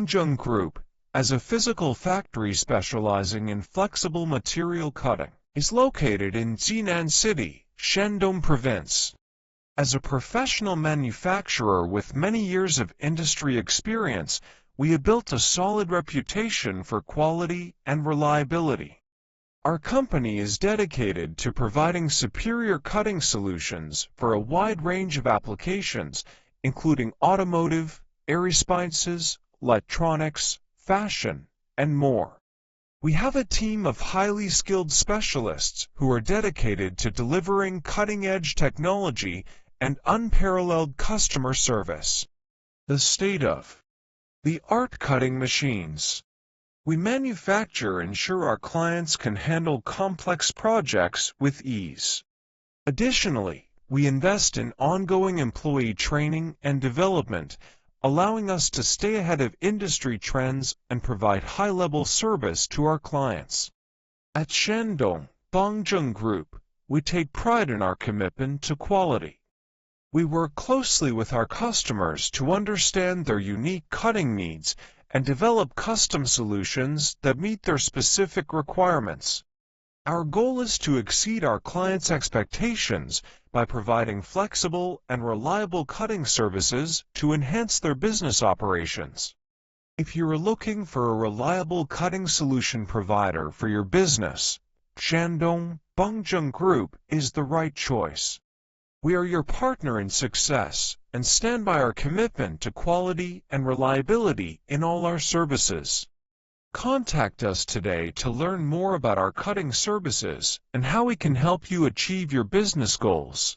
Bangjung Group, as a physical factory specializing in flexible material cutting, is located in Jinan City, Shandong Province. As a professional manufacturer with many years of industry experience, we have built a solid reputation for quality and reliability. Our company is dedicated to providing superior cutting solutions for a wide range of applications, including automotive, aerospace, electronics, fashion, and more. We have a team of highly skilled specialists who are dedicated to delivering cutting-edge technology and unparalleled customer service. The state-of-the-art cutting machines. We manufacture and ensure our clients can handle complex projects with ease. Additionally, we invest in ongoing employee training and development, allowing us to stay ahead of industry trends and provide high-level service to our clients. At Shandong Bangjung Group, we take pride in our commitment to quality. We work closely with our customers to understand their unique cutting needs and develop custom solutions that meet their specific requirements. Our goal is to exceed our clients' expectations by providing flexible and reliable cutting services to enhance their business operations. If you are looking for a reliable cutting solution provider for your business, Shandong Bangjung Group is the right choice. We are your partner in success and stand by our commitment to quality and reliability in all our services. Contact us today to learn more about our cutting services and how we can help you achieve your business goals.